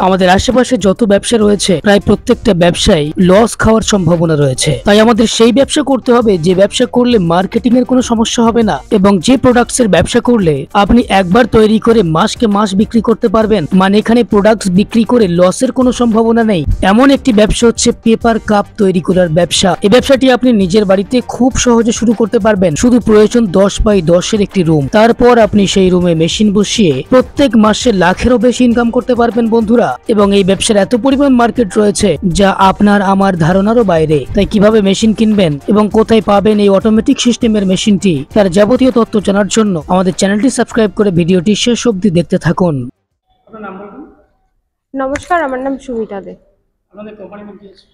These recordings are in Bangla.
আমাদের আশেপাশে যত ব্যবসা রয়েছে প্রায় প্রত্যেকটা ব্যবসায় লস খাওয়ার সম্ভাবনা রয়েছে। তাই আমাদের সেই ব্যবসা করতে হবে যে ব্যবসা করলে মার্কেটিং এর কোনো সমস্যা হবে না, এবং যে প্রোডাক্টস এর ব্যবসা করলে আপনি একবার তৈরি করে মাসকে মাস বিক্রি করতে পারবেন। মানে এখানে প্রোডাক্টস বিক্রি করে লসের কোনো সম্ভাবনা নেই। এমন একটি ব্যবসা হচ্ছে পেপার কাপ তৈরি করার ব্যবসা। এই ব্যবসাটি আপনি নিজের বাড়িতে খুব সহজে শুরু করতে পারবেন। শুধু প্রয়োজন 10x10 একটি রুম। তারপর আপনি সেই রুমে মেশিন বসিয়ে প্রত্যেক মাসে লাখেরও বেশি ইনকাম করতে পারবেন বন্ধুরা। এবং এই ব্যবসার এত পরিমাণ মার্কেট রয়েছে যা আপনার আমার ধারণারও বাইরে। তাই কিভাবে মেশিন কিনবেন এবং কোথায় পাবেন এই অটোমেটিক সিস্টেমের মেশিনটি, তার যাবতীয় তথ্য জানার জন্য আমাদের চ্যানেলটি সাবস্ক্রাইব করে ভিডিওটি শেষ অবধি দেখতে থাকুন। নমস্কার, আমার নাম সুমিতা দে। আমাদের কোম্পানির নাম কি আছে?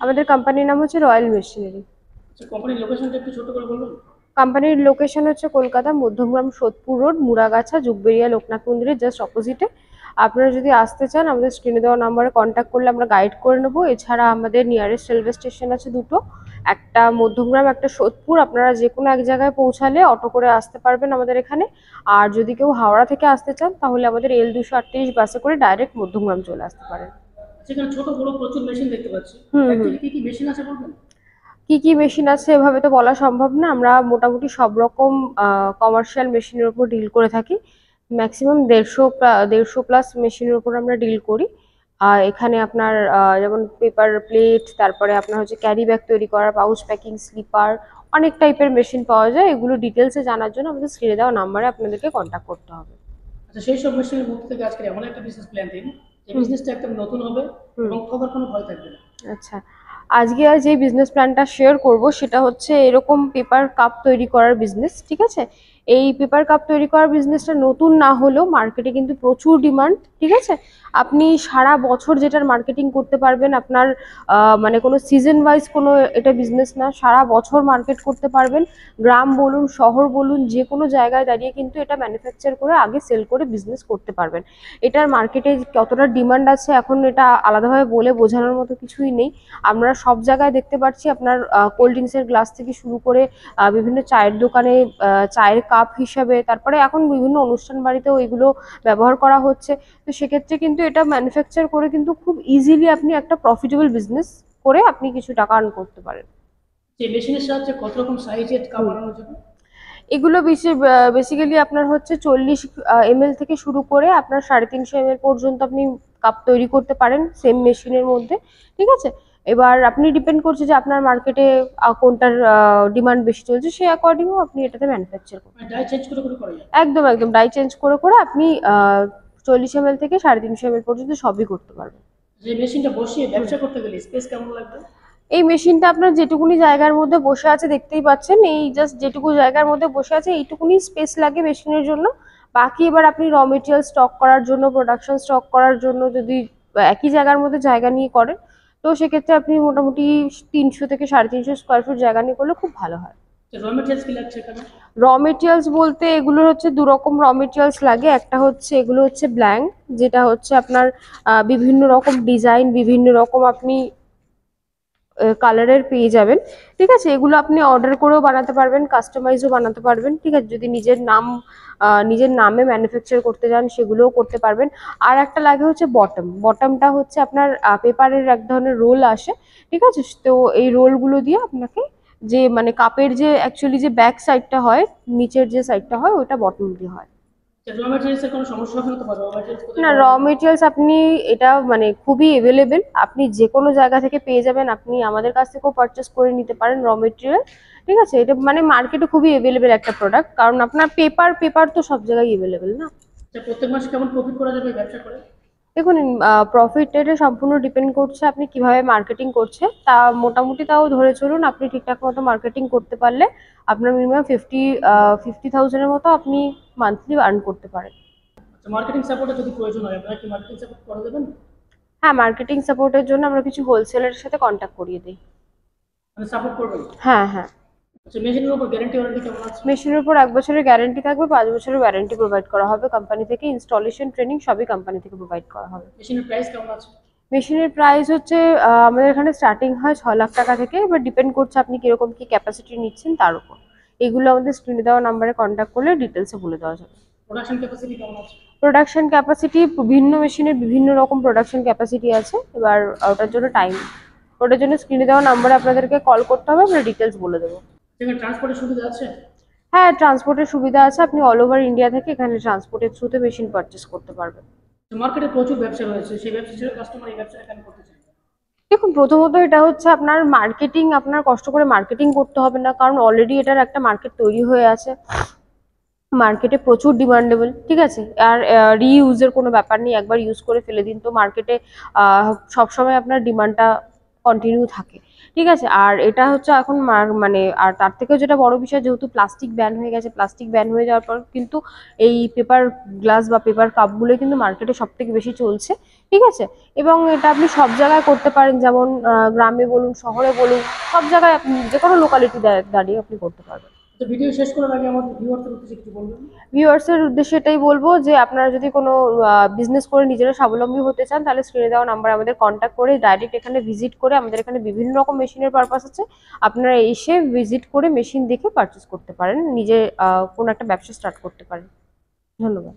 আমাদের কোম্পানির নাম হচ্ছে রয়্যাল মেশিনারি। আচ্ছা, কোম্পানির লোকেশনটা একটু ছোট করে বলুন। কোম্পানির লোকেশন হচ্ছে কলকাতা মধ্যমগ্রাম সোদপুর রোড, মুড়াগাছা, যুগবেরিয়া লোকনাথ মন্দিরের জাস্ট অপোজিটে। আপনারা যদি আসতে চান আমাদের স্ক্রিনে দেওয়া নাম্বারে কন্ট্যাক্ট করলে আমরা গাইড করে নেবো। এছাড়া আমাদের নিয়ারেস্ট রেলওয়ে স্টেশন আছে দুটো, একটা মধ্যমগ্রাম, একটা সোদপুর। আপনারা যে কোনো এক জায়গায় পৌঁছালে অটো করে আসতে পারবেন আমাদের এখানে। আর যদি কেউ হাওড়া থেকে আসতে চান তাহলে আমাদের L238 বাসে করে ডাইরেক্ট মধ্যমগ্রাম চলে আসতে পারেন। সেখানে ছোট বড় প্রচুর মেশিন দেখতে পাচ্ছি। কি কি মেশিন আছে বলবেন? কি কি মেশিন আছে এভাবে তো বলা সম্ভব না। আমরা মোটামুটি সব রকম কমার্শিয়াল মেশিনের উপর ডিল করে থাকি। ম্যাক্সিমাম 150 প্লাস মেশিনের উপর আমরা ডিল করি। এখানে আপনার যেমন পেপার প্লেট, তারপরে আপনার হচ্ছে ক্যারি ব্যাগ তৈরি করার, পাউচ প্যাকিং, স্লিপার, অনেক টাইপের মেশিন পাওয়া যায়। এগুলো ডিটেলসে জানার জন্য আমাদের স্ক্রিনে দেওয়া নাম্বারে আপনাদেরকে কন্ট্যাক্ট করতে হবে। আচ্ছা, সেই সব মেশিনের মধ্যে থেকে আজকে এমন একটা বিজনেস প্ল্যান দিন যে বিজনেসটা একদম নতুন হবে এবং ঠকার কোনো ভয় থাকবে না। আচ্ছা, আজকে যে বিজনেস প্ল্যানটা শেয়ার করব সেটা হচ্ছে এরকম পেপার কাপ তৈরি করার বিজনেস। ঠিক আছে, এই পেপার কাপ তৈরি করার বিজনেসটা নতুন না হলেও মার্কেটে কিন্তু প্রচুর ডিমান্ড। ঠিক আছে, আপনি সারা বছর যেটার মার্কেটিং করতে পারবেন। আপনার মানে কোনো সিজন ওয়াইজ কোনো এটা বিজনেস না, সারা বছর মার্কেট করতে পারবেন। গ্রাম বলুন, শহর বলুন, যে কোনো জায়গায় দাঁড়িয়ে কিন্তু এটা ম্যানুফ্যাকচার করে আগে সেল করে বিজনেস করতে পারবেন। এটার মার্কেটে কতটা ডিমান্ড আছে এখন এটা আলাদাভাবে বলে বোঝানোর মতো কিছুই নেই। আমরা সব জায়গায় দেখতে পাচ্ছি আপনার কোল্ড ড্রিঙ্কসের গ্লাস থেকে শুরু করে বিভিন্ন চায়ের দোকানে চায়ের কাপ হিসাবে, তারপরে এখন বিভিন্ন অনুষ্ঠান বাড়িতেও এগুলো ব্যবহার করা হচ্ছে। তো সেক্ষেত্রে কিন্তু এটা ম্যানুফ্যাকচার করে কিন্তু খুব ইজিলি আপনি একটা প্রফিটেবল বিজনেস করে আপনি কিছু টাকা আর্ন করতে পারেন। এই মেশিনের সাহায্যে কত রকম সাইজের কাপ বানানো যাবে? এগুলো বেসিক্যালি আপনার হচ্ছে 40 ml থেকে শুরু করে আপনার 350 ml পর্যন্ত আপনি কাপ তৈরি করতে পারেন সেম মেশিনের মধ্যে। ঠিক আছে, এবার আপনি ডিপেন্ড করছে যে আপনার মার্কেটে কোনটার ডিমান্ড বেশি চলছে, সেই অ্যাকর্ডিংও আপনি এটাতে ম্যানুফ্যাকচার করতে ডাই চেঞ্জ করে করে করা যায়? একদম একদম ডাই চেঞ্জ করে করে আপনি 40 ml থেকে 350 ml পর্যন্ত সবই করতে পারবেন। যে মেশিনটা বসিয়ে ব্যবসা করতে গেলে স্পেস কেমন লাগবে? এই মেশিনটা আপনার যেটুকুনি জায়গার মধ্যে বসে আছে দেখতেই পাচ্ছেন, এই জাস্ট যেটুকু জায়গার মধ্যে বসে আছে এইটুকুনি স্পেস লাগে মেশিনের জন্য। বাকি এবার আপনি র মেটেরিয়াল স্টক করার জন্য, প্রোডাকশন স্টক করার জন্য যদি একই জায়গার মধ্যে জায়গা নিয়ে করেন তো সেক্ষেত্রে আপনি মোটামুটি 300 থেকে 350 স্কোয়ার ফিট জায়গা নিয়ে করলে খুব ভালো হয়। র মেটেরিয়ালস কি লাগছে এখানে? র মেটেরিয়ালস বলতে এগুলোর হচ্ছে দু রকম র মেটেরিয়ালস লাগে। একটা হচ্ছে এগুলো হচ্ছে ব্ল্যাঙ্ক, যেটা হচ্ছে আপনার বিভিন্ন রকম ডিজাইন, বিভিন্ন রকম আপনি কালারের পেয়ে যাবেন। ঠিক আছে, এগুলো আপনি অর্ডার করেও বানাতে পারবেন, কাস্টমাইজও বানাতে পারবেন। ঠিক আছে, যদি নিজের নামে ম্যানুফ্যাকচার করতে চান সেগুলোও করতে পারবেন। আর একটা লাগে হচ্ছে বটমটা হচ্ছে আপনার পেপারের এক ধরনের রোল আসে। ঠিক আছে, তো এই রোলগুলো দিয়ে আপনাকে যে মানে কাপের যে অ্যাকচুয়ালি যে ব্যাক সাইডটা হয়, নিচের যে সাইডটা হয় ওটা বটম দিয়ে হয়। র মেটেরিয়ালস এর কোনো সমস্যা হবে না তো? র মেটেরিয়ালস না, র মেটেরিয়ালস আপনি এটা মানে খুবই অ্যাভেলেবেল, আপনি যে কোনো জায়গা থেকে পেয়ে যাবেন। আপনি আমাদের কাছ থেকেও পারচেস করে নিতে পারেন র মেটেরিয়াল। ঠিক আছে, এটা মানে মার্কেটে খুবই অ্যাভেলেবেল একটা প্রোডাক্ট, কারণ আপনার পেপার তো সব জায়গায় অ্যাভেলেবেল না। প্রত্যেক মাসে কেমন প্রফিট করা যাবে ব্যবসা করে? দেখুন, প্রফিট এটা সম্পূর্ণ ডিপেন্ড করছে আপনি কিভাবে মার্কেটিং করছে। তা মোটামুটি তাও ধরে চলুন আপনি ঠিকঠাক মতো মার্কেটিং করতে পারলে আপনার মিনিমাম 50,000-এর মতো আপনি মান্থলি আর্ন করতে পারেন। মার্কেটিং সাপোর্টের যদি প্রয়োজন হয় আপনারা কি মার্কেটিং সাপোর্ট করে দেবেন? হ্যাঁ, মার্কেটিং সাপোর্টের জন্য আমরা কিছু হোলসেলারের সাথে কন্ট্যাক্ট করিয়ে দিই। মানে সাপোর্ট করবেন? হ্যাঁ হ্যাঁ। আচ্ছা, মেশিনের উপর গ্যারান্টি ওয়ারেন্টি কেমন আছে? মেশিনের উপর 1 বছরের গ্যারান্টি থাকবে, 5 বছরের ওয়ারেন্টি প্রোভাইড করা হবে কোম্পানি থেকে। ইনস্টলেশন, ট্রেনিং সবই কোম্পানি থেকে প্রোভাইড করা হবে। মেশিনের প্রাইস কেমন আছে? মেশিনের প্রাইস হচ্ছে আমাদের এখানে স্টার্টিং হয় 6 লাখ টাকা থেকে। এবার ডিপেন্ড করছে আপনি কিরকম কি ক্যাপাসিটি নিচ্ছেন তার উপর। এগুলো আমাদের স্ক্রিনে দেওয়া নাম্বারে কন্ট্যাক্ট করলে ডিটেলসে বলে দেওয়া যাবে। প্রোডাকশন ক্যাপাসিটি কেমন আছে? প্রোডাকশন ক্যাপাসিটি বিভিন্ন মেশিনের বিভিন্ন রকম প্রোডাকশন ক্যাপাসিটি আছে। এবার ওটার জন্য ওটার জন্য স্ক্রিনে দেওয়া নাম্বারে আপনাদেরকে কল করতে হবে, আমরা ডিটেলস বলে দেবো। এখানে ট্রান্সপোর্টের সুবিধা আছে? হ্যাঁ, ট্রান্সপোর্টের সুবিধা আছে, আপনি অল ওভার ইন্ডিয়া থেকে এখানে ট্রান্সপোর্টের থ্রুতে মেশিন পারচেস করতে পারবেন। মার্কেটে প্রচুর ব্যবসা রয়েছে, সেই ব্যবসা ছেড়ে কাস্টমার এই ব্যবসা কেন করতে চায়? দেখুন, প্রথমত এটা হচ্ছে আপনার মার্কেটিং, আপনার কষ্ট করে মার্কেটিং করতে হবে না, কারণ অলরেডি এটার একটা মার্কেট তৈরি হয়ে আছে, মার্কেটে প্রচুর ডিমান্ডেবল, ঠিক আছে। আর রিইউজের কোনো ব্যাপার নেই, একবার ইউজ করে ফেলে দিন, তো মার্কেটে সবসময় আপনার ডিমান্ডটা কন্টিনিউ থাকে, ঠিক আছে। আর এটা হচ্ছে এখন মানে আর তার থেকেও যেটা বড় বিষয়, যেহেতু প্লাস্টিক ব্যান হয়ে গেছে, প্লাস্টিক ব্যান হয়ে যাওয়ার পর কিন্তু এই পেপার গ্লাস বা পেপার কাপগুলোই কিন্তু মার্কেটে সব থেকে বেশি চলছে, ঠিক আছে। এবং এটা আপনি সব জায়গায় করতে পারেন, যেমন গ্রামে বলুন, শহরে বলুন, সব জায়গায় আপনি যে কোনো লোকালিটি দাঁড়িয়ে আপনি করতে পারবেন। তো ভিডিও শেষ করার আগে আমার ভিউয়ারদের উদ্দেশ্যে কিছু বলবেন? ভিউয়ার্সের উদ্দেশ্যে এটাই বলবো যে আপনারা যদি কোনো বিজনেস করে নিজেরা স্বাবলম্বী হতে চান, তাহলে স্ক্রিনে দেওয়া নাম্বারে আমাদের কন্ট্যাক্ট করে ডাইরেক্ট এখানে ভিজিট করে, আমাদের এখানে বিভিন্ন রকম মেশিনের পারপাস আছে, আপনারা এসে ভিজিট করে মেশিন দেখে পারচেস করতে পারেন, নিজে কোনো একটা ব্যবসা স্টার্ট করতে পারেন। ধন্যবাদ।